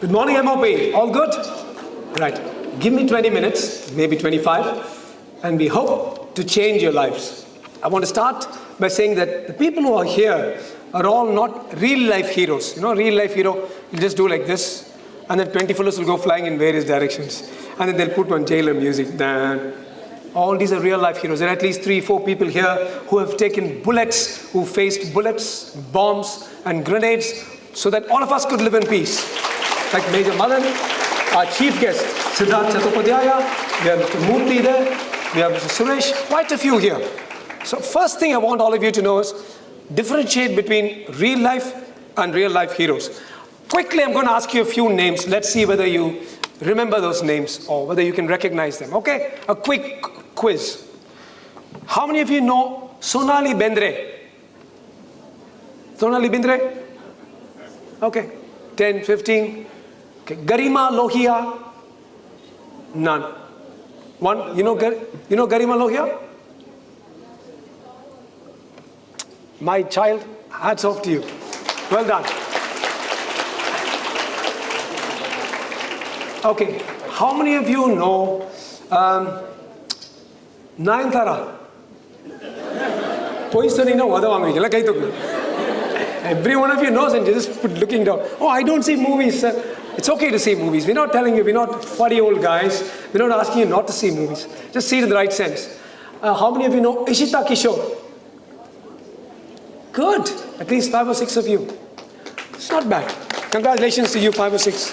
Good morning, MOP. All good? Right. Give me 20 minutes, maybe 25, and we hope to change your lives. I want to start by saying that the people who are here are all not real life heroes. You know, real life hero, you just do like this, and then 20 fellows will go flying in various directions. And then they'll put on jailer music. Dan. All these are real life heroes. There are at least 3-4 people here who have taken bullets, who faced bullets, bombs, and grenades, so that all of us could live in peace. Like Major Madan, our chief guest, Siddharth Chattopadhyaya, we have Mr. Murthy there, we have Mr. Suresh, quite a few here. So first thing I want all of you to know is, differentiate between real life and real life heroes. Quickly, I'm going to ask you a few names. Let's see whether you remember those names or whether you can recognize them. Okay? A quick quiz. How many of you know Sonali Bendre? Sonali Bendre? Okay. 10, 15. Okay. Garima Lohia? None. One. You know Garima Lohia? My child, hats off to you. Well done. Okay, how many of you know Nayantara? Every one of you knows and just put looking down. Oh, I don't see movies, sir. It's okay to see movies. We're not telling you, we're not funny old guys. We're not asking you not to see movies. Just see it in the right sense. How many of you know Ishita Kishore? Good. At least 5 or 6 of you. It's not bad. Congratulations to you, 5 or 6.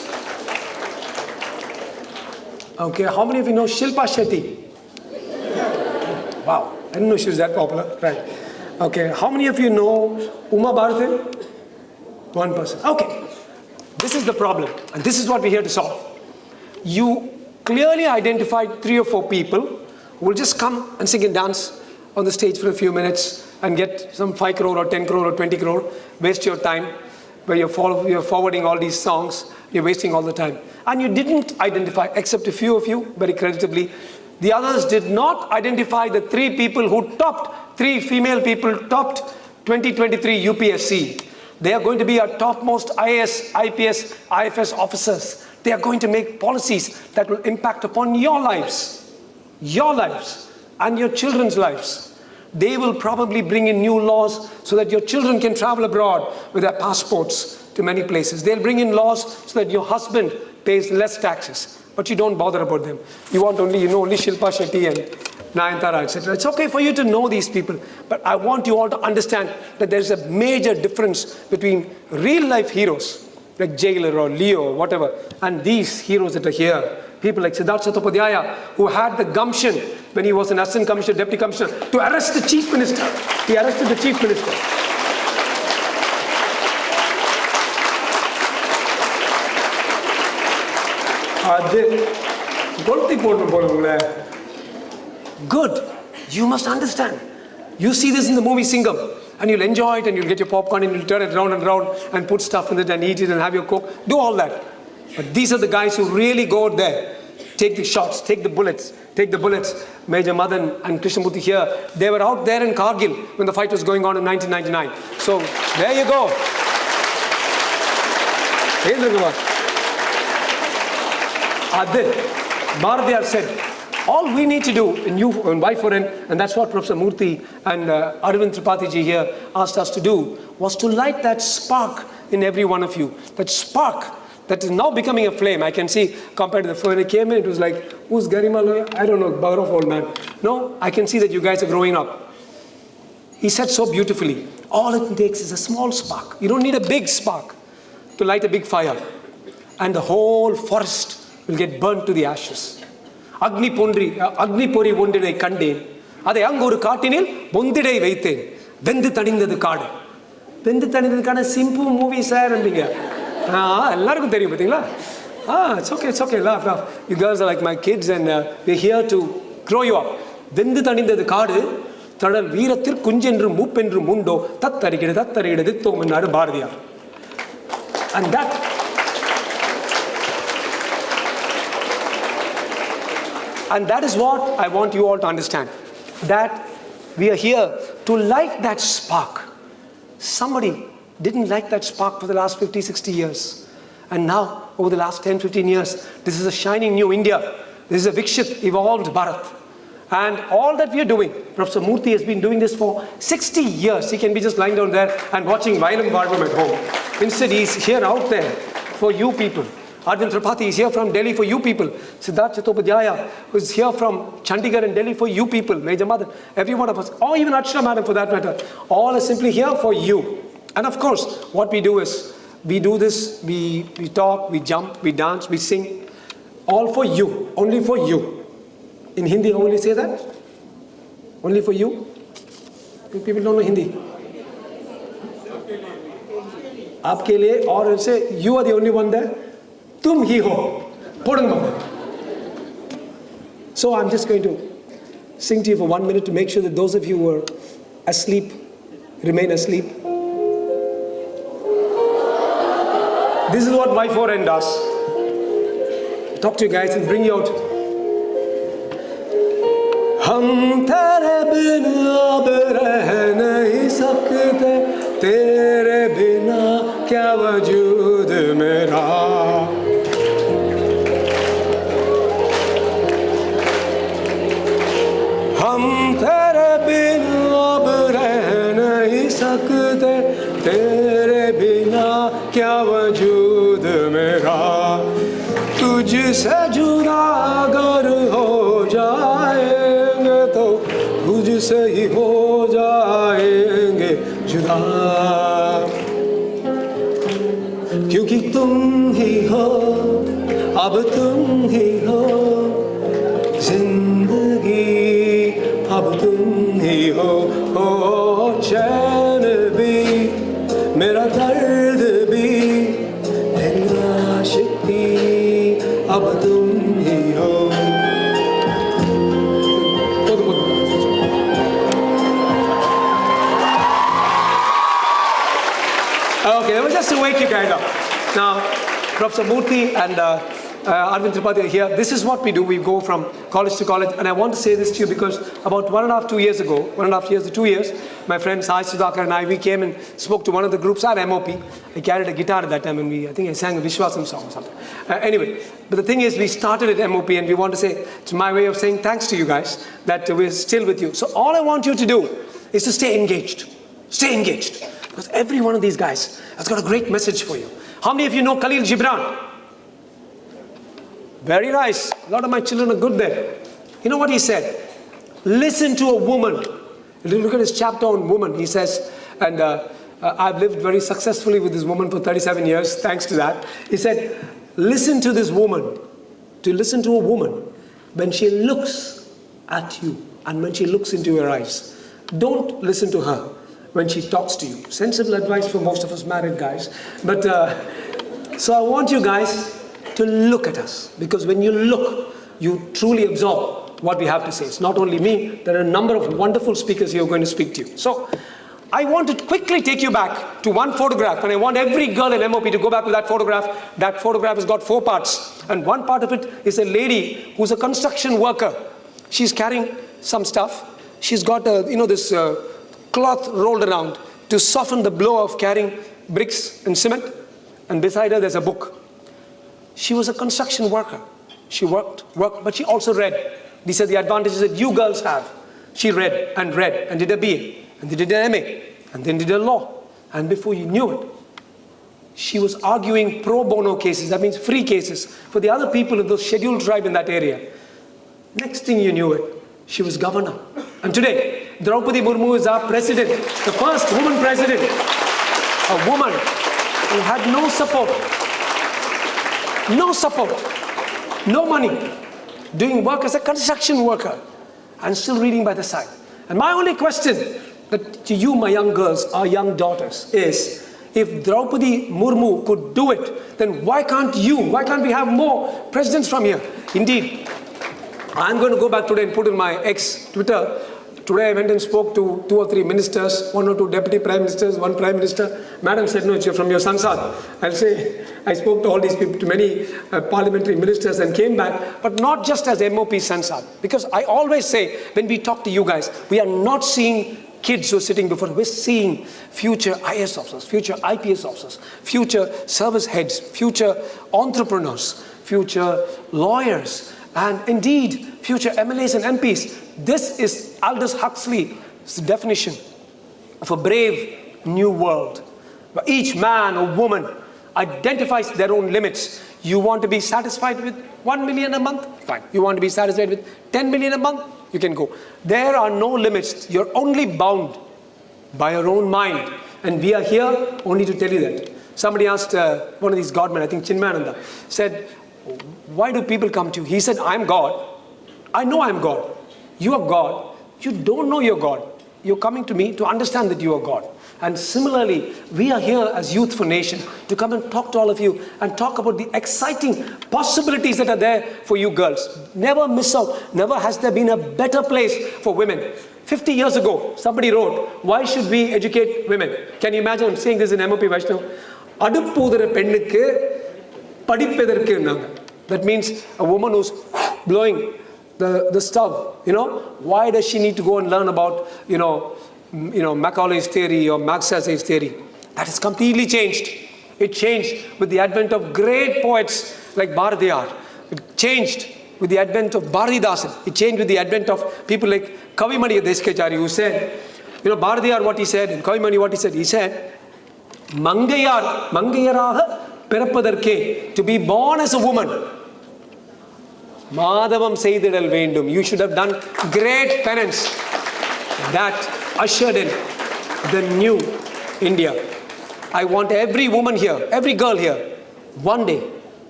Okay, how many of you know Shilpa Shetty? Wow, I didn't know she was that popular. Right. Okay, how many of you know Uma Bharathan? 1 person. Okay, this is the problem, and this is what we're here to solve. You clearly identified 3 or 4 people who will just come and sing and dance on the stage for a few minutes and get some 5 crore or 10 crore or 20 crore, waste your time, where you're forwarding all these songs, you're wasting all the time. And you didn't identify, except a few of you, very creditably, the others did not identify the 3 people who topped, 3 female people topped 2023 UPSC. They are going to be our topmost IAS, IPS, IFS officers. They are going to make policies that will impact upon your lives, and your children's lives. They will probably bring in new laws so that your children can travel abroad with their passports to many places. They'll bring in laws so that your husband pays less taxes, but you don't bother about them. You want only, only Shilpa Shetty and Nayantara, etc. It's okay for you to know these people, but I want you all to understand that there's a major difference between real life heroes, like Jailer or Leo or whatever, and these heroes that are here. People like Siddharth Chattopadhyaya, who had the gumption when he was an assistant commissioner, deputy commissioner, to arrest the chief minister. He arrested the chief minister. Good. You must understand. You see this in the movie Singham, and you'll enjoy it, and you'll get your popcorn, and you'll turn it round and round, and put stuff in it, and eat it, and have your Coke. Do all that. But these are the guys who really go out there, take the shots, take the bullets. Major Madan and Krishnamurthy here, they were out there in Kargil when the fight was going on in 1999. So there you go. Adil, Bharatiyar said, all we need to do in Y4N, and that's what Professor Murthy and Arvind Tripathi ji here asked us to do, was to light that spark in every one of you. That spark that is now becoming a flame. I can see, compared to when it came in, it was like, who's Garima Lohia? I don't know, bugger off, old man. No, I can see that you guys are growing up. He said so beautifully, all it takes is a small spark. You don't need a big spark to light a big fire. And the whole forest will get burnt to the ashes. Agni pori ondidai kandeen. Adai angoru kaatinil bondidai veithen. Vendu tadindadu kaadu. Vendu tadindadu kaadu simple movie sir ambinga. It's okay, laugh. You girls are like my kids, and we're here to grow you up. Vendu tadindadu kaadu, tadal veerathir kunjendru moopendru mundo, tattarigide ditto ennaru Bharatiyar. And that is what I want you all to understand, that we are here to light that spark. Somebody didn't light that spark for the last 50, 60 years. And now, over the last 10, 15 years, this is a shining new India. This is a Vikshit, evolved Bharat. And all that we are doing, Professor Murthy has been doing this for 60 years. He can be just lying down there and watching Vailam Bhargam at home. Instead, he's here out there for you people. Arvind Tripathi is here from Delhi for you people. Siddharth Chattopadhyaya is here from Chandigarh and Delhi for you people. Major Mother, every one of us, or even Archana Madam for that matter, all are simply here for you. And of course, what we do is, we do this, we talk, we jump, we dance, we sing, all for you, only for you. In Hindi, how will you say that? Only for you? People don't know Hindi. Aapke liye, or say, you are the only one there. Tum hi ho. So I'm just going to sing to you for 1 minute to make sure that those of you who are asleep, remain asleep. This is what Y4N does. Talk to you guys and bring you out. हम तेरे बिना अब रह नहीं सकते, तेरे बिना क्या वजूद मेरा. हम तेरे बिना अब रह नहीं सकते, तेरे बिना क्या वजूद मेरा. तुझसे जुदा अगर हो जाएंगे तो तुझसे ही हो जाएंगे जुदा. क्योंकि तुम ही हो, अब तुम ही हो जिंदगी, अब तुम ही हो चैन भी, मेरा दर्द भी, मेरी आशिकी, अब तुम ही हो. Okay, that was just to wake you guys up. Now, Professor Murthy and Arvind Tripathi are here. This is what we do. We go from college to college. And I want to say this to you because about 1.5 years ago, 1.5 years to 2 years, my friend Sai Sudhakar and I, we came and spoke to one of the groups at MOP. I carried a guitar at that time and I think I sang a Vishwasam song or something. Anyway, but the thing is, we started at MOP and we want to say, it's my way of saying thanks to you guys that we're still with you. So all I want you to do is to stay engaged. Stay engaged. Because every one of these guys has got a great message for you. How many of you know Khalil Gibran? Very nice. A lot of my children are good there. You know what he said? Listen to a woman. Look at his chapter on woman. He says, and I've lived very successfully with this woman for 37 years, thanks to that. He said, listen to this woman. To listen to a woman when she looks at you and when she looks into your eyes. Don't listen to her when she talks to you. Sensible advice for most of us married guys. But so I want you guys to look at us, because when you look, you truly absorb what we have to say. It's not only me, there are a number of wonderful speakers here who are going to speak to you. So I want to quickly take you back to one photograph, and I want every girl in MOP to go back to that photograph. That photograph has got 4 parts, and one part of it is a lady who's a construction worker. She's carrying some stuff. She's got this cloth rolled around to soften the blow of carrying bricks and cement, and beside her there's a book. She was a construction worker. She worked, but she also read. These are the advantages that you girls have. She read and did a BA, and did an MA, and then did a law. And before you knew it, she was arguing pro bono cases, that means free cases, for the other people of the scheduled tribe in that area. Next thing you knew it, she was governor. And today, Draupadi Murmu is our president, the first woman president. A woman who had no support, no money, doing work as a construction worker, and still reading by the side. And my only question to you, my young girls, our young daughters, is, if Draupadi Murmu could do it, then why can't you? Why can't we have more presidents from here? Indeed, I'm going to go back today and put in my ex-Twitter. Today I went and spoke to 2 or 3 ministers, 1 or 2 deputy prime ministers, 1 prime minister. Madam said, no, it's from your Sansad. I'll say, I spoke to all these people, to many parliamentary ministers, and came back, but not just as MOP Sansad. Because I always say, when we talk to you guys, we are not seeing kids who are sitting before us. We're seeing future IAS officers, future IPS officers, future service heads, future entrepreneurs, future lawyers, and indeed future MLAs and MPs. This is Aldous Huxley's definition of a brave new world, where each man or woman identifies their own limits. You want to be satisfied with 1 million a month? Fine. You want to be satisfied with 10 million a month? You can go. There are no limits. You're only bound by your own mind. And we are here only to tell you that. Somebody asked one of these godmen, I think Chinmayananda, said, why do people come to you? He said, I'm God. I know I'm God. You are God. You don't know you're God. You're coming to me to understand that you are God. And similarly, we are here as Youth for Nation to come and talk to all of you and talk about the exciting possibilities that are there for you girls. Never miss out. Never has there been a better place for women. 50 years ago, somebody wrote, why should we educate women? Can you imagine? I'm saying this in MOP Vaishnav. That means a woman who's blowing the stove, why does she need to go and learn about, Macaulay's theory or Marx's theory? That has completely changed. It changed with the advent of great poets like Bharadiyar. It changed with the advent of Bharatidasan. It changed with the advent of people like Kavimani Deskachari, who said, Bharadiyar what he said, and Kavimani what he said, Mangayaraha Perapadarke, to be born as a woman. Madhavam Seididal Vendum. You should have done great penance. That ushered in the new India. I want every woman here, every girl here, one day,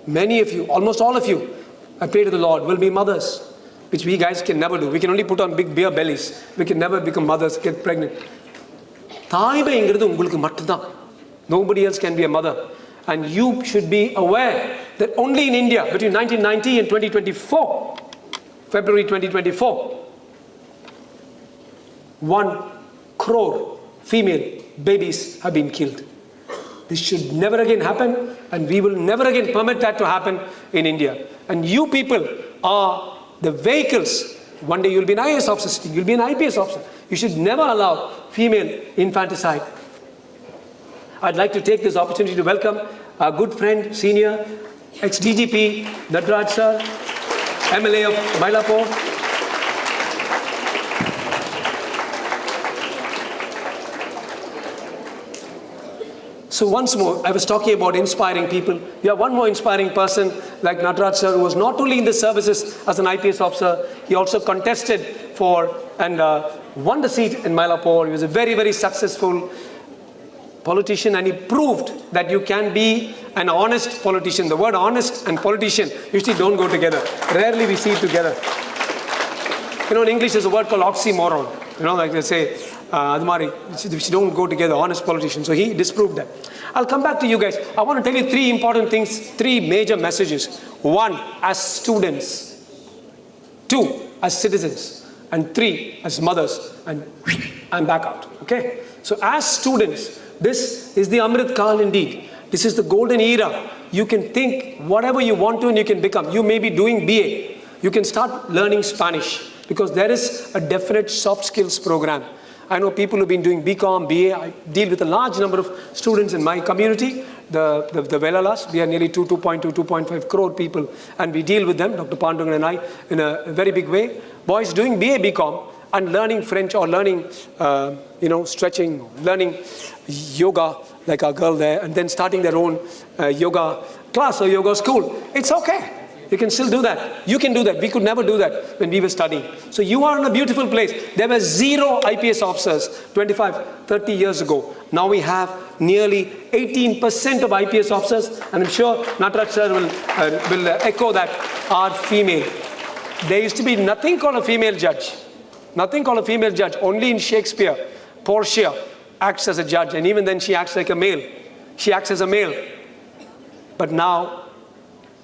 many of you, almost all of you, I pray to the Lord, will be mothers, which we guys can never do. We can only put on big beer bellies. We can never become mothers, get pregnant. Nobody else can be a mother. And you should be aware that only in India, between 1990 and 2024, February 2024, 1 crore female babies have been killed. This should never again happen, and we will never again permit that to happen in India. And you people are the vehicles. One day you'll be an IAS officer, you'll be an IPS officer. You should never allow female infanticide. I'd like to take this opportunity to welcome our good friend, senior, ex-DGP, Nadraj sir, MLA of Mylapore. So once more, I was talking about inspiring people. We have one more inspiring person like Nadraj sir, who was not only in the services as an IPS officer, he also contested for and won the seat in Mylapore. He was a very, very successful politician, and he proved that you can be an honest politician. The word honest and politician usually don't go together. Rarely we see it together. In English there's a word called oxymoron. Like they say, which don't go together, honest politician. So he disproved that. I'll come back to you guys. I want to tell you 3 important things, 3 major messages. 1, as students. 2, as citizens. And 3, as mothers. And I'm back out. Okay? So as students, this is the Amrit Kal indeed. This is the golden era. You can think whatever you want to and you can become. You may be doing BA. You can start learning Spanish because there is a definite soft skills program. I know people who've been doing BCom, BA. I deal with a large number of students in my community, the Velalas. We are nearly 2.5 crore people, and we deal with them, Dr. Pandungan and I, in a very big way. Boys doing BA, BCom, and learning French or learning, stretching, learning yoga, like our girl there, and then starting their own yoga class or yoga school. It's okay. You can still do that. You can do that. We could never do that when we were studying. So you are in a beautiful place. There were 0 IPS officers 25, 30 years ago. Now we have nearly 18% of IPS officers, and I'm sure Nataraj sir will echo that, are female. There used to be nothing called a female judge. Nothing called a female judge. Only in Shakespeare, Portia acts as a judge, and even then she acts like a male. She acts as a male. But now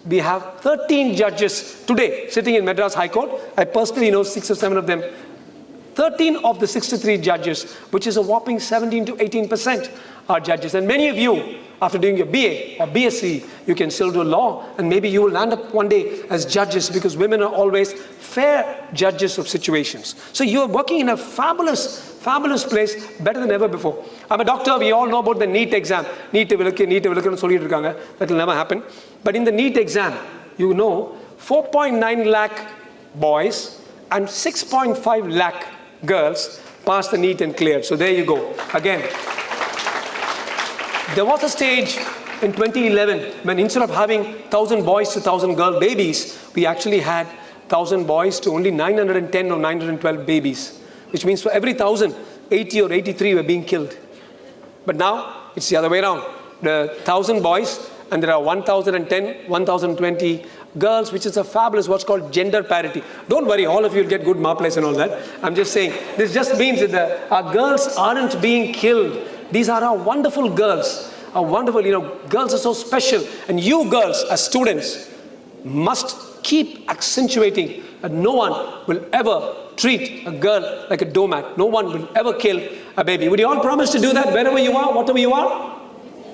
we have 13 judges today sitting in Madras High Court. I personally know 6 or 7 of them. 13 of the 63 judges, which is a whopping 17 to 18% are judges. And many of you after doing your BA or BSc, you can still do law, and maybe you will land up one day as judges, because women are always fair judges of situations. So you're working in a fabulous place, better than ever before. I'm a doctor. We all know about the NEET exam. NEET that will never happen. But in the NEET exam, you know, 4.9 lakh boys and 6.5 lakh girls passed the NEET and cleared. So there you go. Again, there was a stage in 2011 when instead of having 1,000 boys to 1,000 girl babies, we actually had 1,000 boys to only 910 or 912 babies, which means for every 1,000, 80 or 83 were being killed. But now it's the other way around. There are 1,000 boys and there are 1,010, 1,020 girls, which is a fabulous, what's called gender parity. Don't worry, all of you will get good marbles and all that. I'm just saying, this just means that our girls aren't being killed. These are our wonderful girls. Our wonderful, girls are so special. And you girls, as students, must keep accentuating that no one will ever treat a girl like a doormat. No one will ever kill a baby. Would you all promise to do that wherever you are, whatever you are?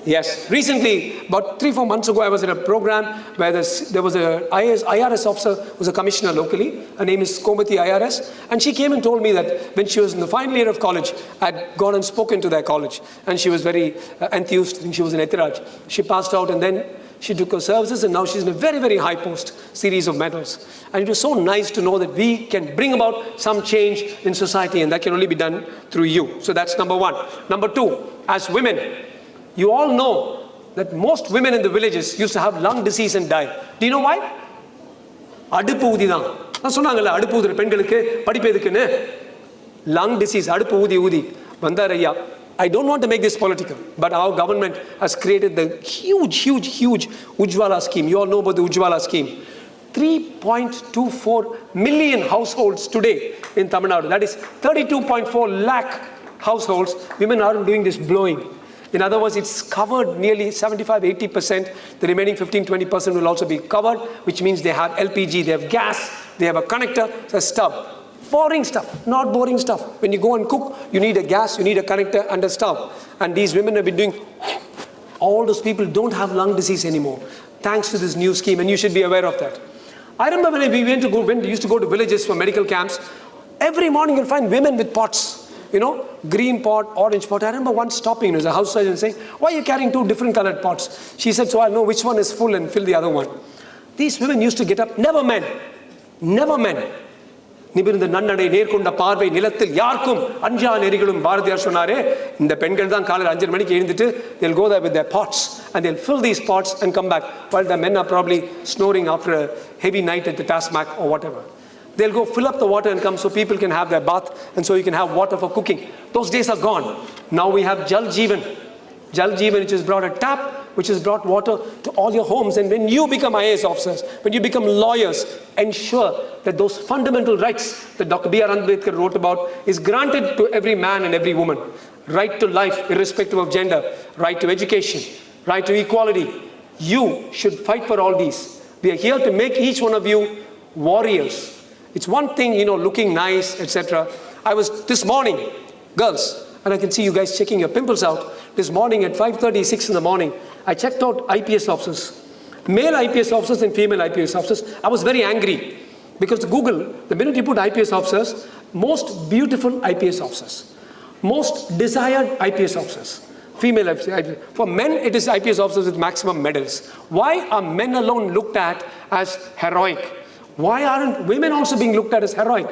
Yes. Recently, about 3-4 months ago, I was at a program where there was a IRS officer who was a commissioner locally. Her name is Komati IRS. And she came and told me that when she was in the final year of college, I'd gone and spoken to their college. And she was very enthused. I think she was in Etiraj. She passed out and then she took her services, and now she's in a very, very high post, series of medals. And it was so nice to know that we can bring about some change in society, and that can only be done through you. So that's number one. Number two, as women, you all know that most women in the villages used to have lung disease and die. Do you know why? அடுப்பு ஊதி தான். நான் சொன்னாங்கல்ல, அடுப்பு ஊதுற பெண்களுக்கு படிப்பு எதுக்குன்னு. Lung disease, அடுப்பு ஊதி ஊதி வந்தார் ஐயா. I don't want to make this political, but our government has created the huge Ujjwala scheme. You all know about the Ujjwala scheme. 3.24 million households today in Tamil Nadu. That is 32.4 lakh households. Women aren't doing this blowing. In other words, it's covered nearly 75-80%. The remaining 15-20% will also be covered, which means they have LPG, they have gas, they have a connector, a stove. Boring stuff, not boring stuff. When you go and cook, you need a gas, you need a connector and a stove. And these women have been doing, all those people don't have lung disease anymore, thanks to this new scheme, and you should be aware of that. I remember when we used to go to villages for medical camps, every morning you'll find women with pots, green pot, orange pot. I remember once stopping as a house surgeon saying, why are you carrying 2 different colored pots? She said, so I'll know which one is full and fill the other one. These women used to get up, never men. நிமிர்ந்த நன்னடை நேர்கொண்ட பார்வை நிலத்தில் யாருக்கும் அஞ்சா நெறிகளும் பாரதியார் சொன்னாரே. இந்த பெண்கள் தான் காலையில் 5 மணிக்கு எழுந்துட்டு they'll go there with their pots and they'll fill these pots and come back while the men are probably snoring after a heavy night at the Tasmac or whatever. They'll go fill up the water and come so people can have their bath, and so you can have water for cooking. Those days are gone. Now we have Jal Jeevan, which has brought a tap, which has brought water to all your homes. And when you become IAS officers, when you become lawyers, ensure that those fundamental rights that Dr. B.R. Ambedkar wrote about is granted to every man and every woman. Right to life, irrespective of gender, right to education, right to equality. You should fight for all these. We are here to make each one of you warriors. It's one thing, looking nice, etc. I was this morning, girls, and I can see you guys checking your pimples out. This morning at 5:30, 6 in the morning, I checked out IPS officers, male IPS officers and female IPS officers. I was very angry because Google, the minute you put IPS officers, most beautiful IPS officers, most desired IPS officers, female IPS. For men, it is IPS officers with maximum medals. Why are men alone looked at as heroic? Why aren't women also being looked at as heroic?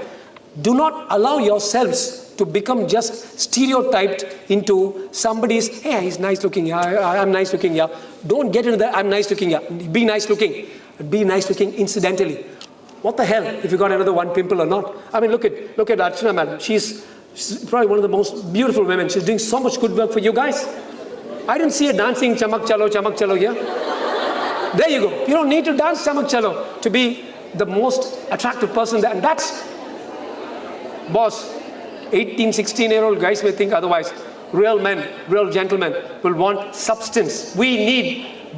Do not allow yourselves to become just stereotyped into somebody's, hey, he's nice looking, yeah, I'm nice looking, yeah. Don't get into that, I'm nice looking, yeah. Be nice looking. Be nice looking incidentally. What the hell if you got another one pimple or not? I mean, look at Archana madam. She's probably one of the most beautiful women. She's doing so much good work for you guys. I didn't see her dancing chamak chalo here. There you go. You don't need to dance chamak chalo to be the most attractive person there. And that's, boss, 18, 16-year-old guys may think otherwise. Real men, real gentlemen will want substance. We need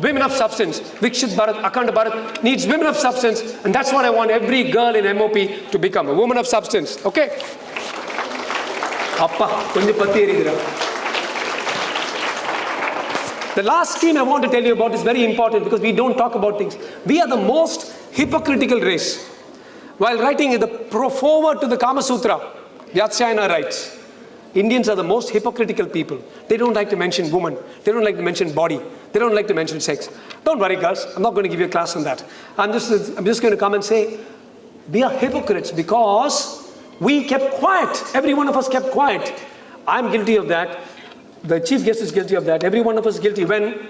women of substance. Vikshit Bharat, Akhanda Bharat needs women of substance, and that's what I want every girl in MOP to become, a woman of substance. Okay? Appa, konja patti erigura. The last scheme I want to tell you about is very important because we don't talk about things. We are the most hypocritical race. While writing the foreword to the Kama Sutra, Vyatsayana writes, Indians are the most hypocritical people. They don't like to mention woman. They don't like to mention body. They don't like to mention sex. Don't worry, girls. I'm not going to give you a class on that. I'm just going to come and say, we are hypocrites because we kept quiet. Every one of us kept quiet. I'm guilty of that. The chief guest is guilty of that. Every one of us is guilty. When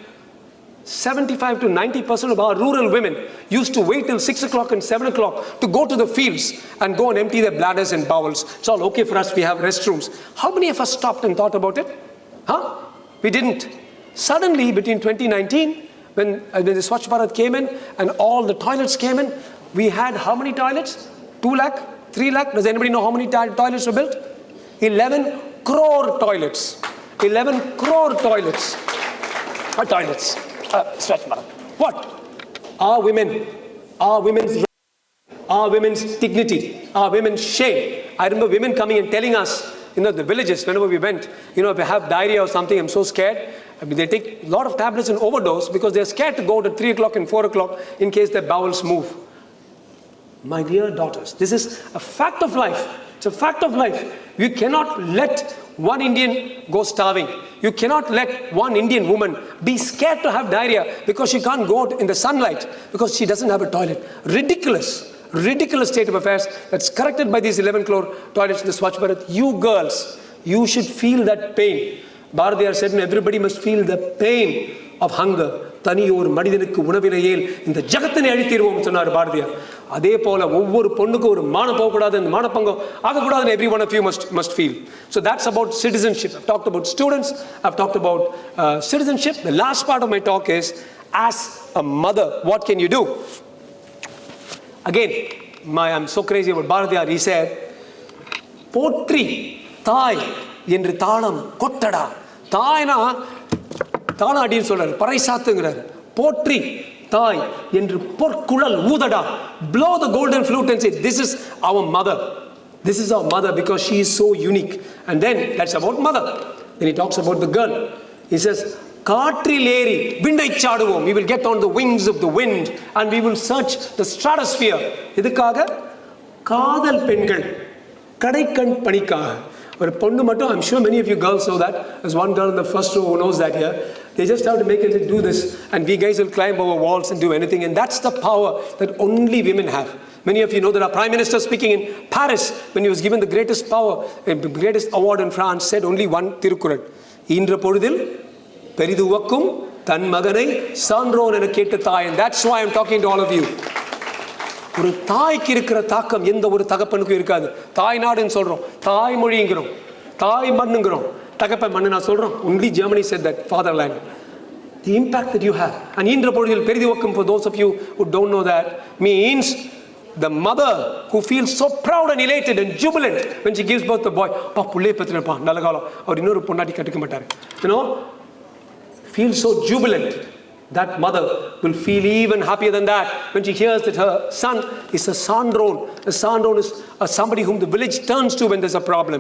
75 to 90% of our rural women used to wait till 6 o'clock and 7 o'clock to go to the fields and go and empty their bladders and bowels. It's all okay for us, we have restrooms. How many of us stopped and thought about it? Huh? We didn't. Suddenly, between 2019, when the Swachh Bharat came in and all the toilets came in, we had how many toilets? 2 lakh? 3 lakh? Does anybody know how many toilets were built? 11 crore toilets. 11 crore toilets. Toilets. Swachh Bharat. What? Our women, our women's dignity, our women's shame. I remember women coming and telling us, the villages, whenever we went, if I have diarrhea or something, I'm so scared. I mean, they take a lot of tablets and overdose because they're scared to go to 3 o'clock and 4 o'clock in case their bowels move. My dear daughters, this is a fact of life. It's a fact of life. You cannot let one Indian go starving. You cannot let one Indian woman be scared to have diarrhea because she can't go out in the sunlight because she doesn't have a toilet. Ridiculous state of affairs that's corrected by these 11 crore toilets in the Swachh Bharat. You girls, you should feel that pain. Bharatiyar said, everybody must feel the pain of hunger. தனியோர் மனிதனுக்கு உணவிலையேல் இந்த ஜகத்தினை அழித்தீர்வோம் சொன்னார் பாரதியார். அதே போல ஒவ்வொரு பொண்ணுக்கும் ஒரு மானம் போகக்கூடாது, அந்த மானப்பங்கம் ஆகக்கூடாதுன்னு every one of you must feel. So that's about citizenship. I've talked about students. I've talked about citizenship. The last part of my talk is, as a mother, what can you do? Again, I'm so crazy about Bharatiyar. He said, போற்றி தாய் என்று தாளம் கொட்டடா. தாய்னா தானாடின்னு சொல்றாரு, பறைசாத்துங்கிறாரு. போற்றி தாய் என்று பொற்குழல் ஊதடா. Blow the golden flute and say, this is our mother. This is our mother because she is so unique. And then that's about mother. Then he talks about the girl. He says, காற்றிலேறி விண்ணை சாடுவோம். We will get on the wings of the wind and we will search the stratosphere. இதுக்காக காதல் பெண்கள் கடைக்கண் பணிக்காக. ஒரு பொண்ணு மட்டும், I'm sure many of you girls know that. There's one girl in the first row who knows that here. They just have to make it do this, and we guys will climb over walls and do anything. And that's the power that only women have. Many of you know that our Prime Minister speaking in Paris, when he was given the greatest power, the greatest award in France, said only one Tirukkural. ஈன்ற பொழுதில் பெரிது உவக்கும் தன் மகனை சான்றோன் என கேட்ட தாய். And that's why I'm talking to all of you. ஒரு தாய்க்கு இருக்கிற தாக்கம் எந்த ஒரு தகப்பனுக்கும் இருக்காது. தாய் நாடுன்னு சொல்றோம், தாய் மொழிங்கிறோம், தாய் மண்ணுங்கிறோம், தகப்பன் மண்ணு நான் சொல்றோம். Only Germany said that, fatherland. The impact that you have. And ஈன்ற பொழுதில் பெரிது உவக்கும், for those of you who don't know that, means the mother who feels so proud and elated and jubilant when she gives birth to a boy. பா புள்ளைய பத்தினப்பா நல்ல காலம், அவர் இன்னொரு பொண்டாட்டி கட்டுக்க மாட்டாரு. Feels so jubilant. That mother will feel even happier than that when she hears that her son is a sandron. A sandron is somebody whom the village turns to when there's a problem.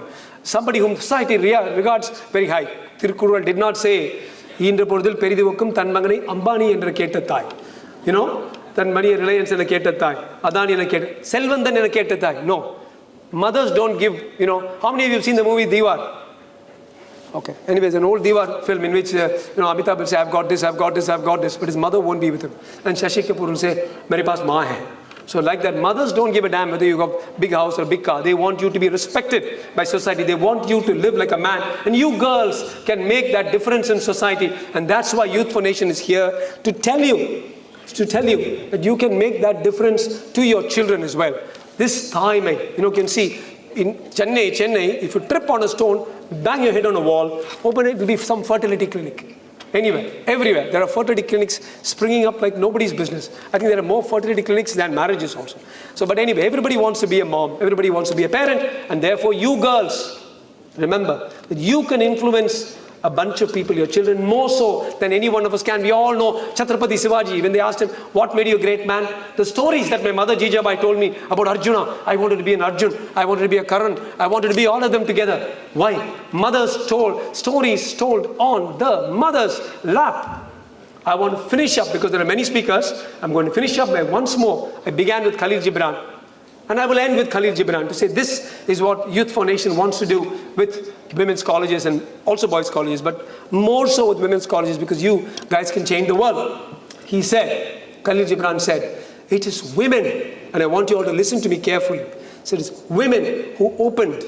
Somebody whom society regards very high. Tirukkural did not say, ஈன்ற பொழுதில் பெரிது உவக்கும் தன் மகனை அம்பானி என்று கேட்ட தாய். தன் மணியை Reliance என கேட்ட தாய், அதானி என கேட்ட, செல்வந்தன் என கேட்ட தாய். No. Mothers don't give, how many of you have seen the movie Diwar? Okay. Anyways, an old Diwar film in which Amitabh will say, I've got this, I've got this, I've got this, but his mother won't be with him. And Shashi Kapoor will say, mere paas maa hai. So like that, mothers don't give a damn whether you got big house or big car. They want you to be respected by society. They want you to live like a man. And you girls can make that difference in society. And that's why Youth for Nation is here to tell you that you can make that difference to your children as well. This time, you can see in Chennai, if you trip on a stone, bang your head on a wall, open it, will be some fertility clinic. Anywhere, everywhere, there are fertility clinics springing up like nobody's business. I think there are more fertility clinics than marriages also. So, but anyway, everybody wants to be a mom, everybody wants to be a parent, and therefore you girls, remember that you can influence a bunch of people, your children, more so than any one of us can. We all know Chhatrapati Shivaji. When they asked him, what made you a great man? The stories that my mother Jijabai told me about Arjuna. I wanted to be an Arjun. I wanted to be a Karan. I wanted to be all of them together. Why? Mothers told, stories told on the mother's lap. I want to finish up, because there are many speakers. I'm going to finish up by once more. I began with Khalil Gibran. And I will end with Khalil Gibran to say this is what Youth for Nation wants to do with women's colleges and also boys' colleges, but more so with women's colleges, because you guys can change the world. He said, Khalil Gibran said, it is women, and I want you all to listen to me carefully. He said, it's women who opened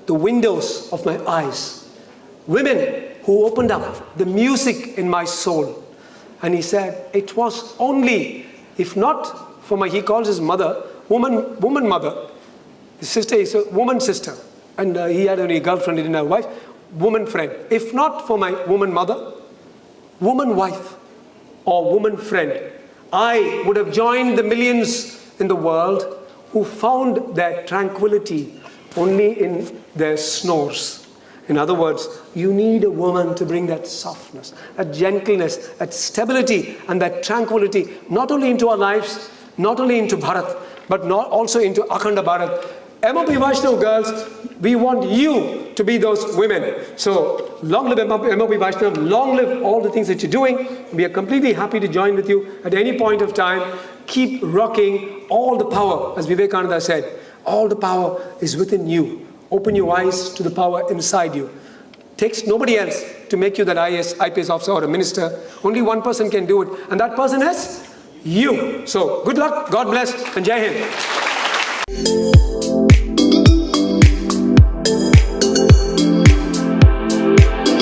the windows of my eyes. Women who opened up the music in my soul. And he said, it was only, if not for my, he calls his mother, woman mother. His sister is a woman sister. And he had only a girlfriend, he didn't have a wife. Woman friend. If not for my woman mother, woman wife, or woman friend, I would have joined the millions in the world who found their tranquility only in their snores. In other words, you need a woman to bring that softness, that gentleness, that stability, and that tranquility, not only into our lives, not only into Bharat, but not also into Akhanda Bharat. MOP Vaishnav girls, we want you to be those women. So long live MOP Vaishnav, long live all the things that you're doing. We are completely happy to join with you at any point of time. Keep rocking. All the power, as Vivekananda said, all the power is within you. Open your eyes to the power inside you. Takes nobody else to make you that IPS officer or a minister. Only one person can do it, and that person is you. So good luck, God bless, and Jai Hind.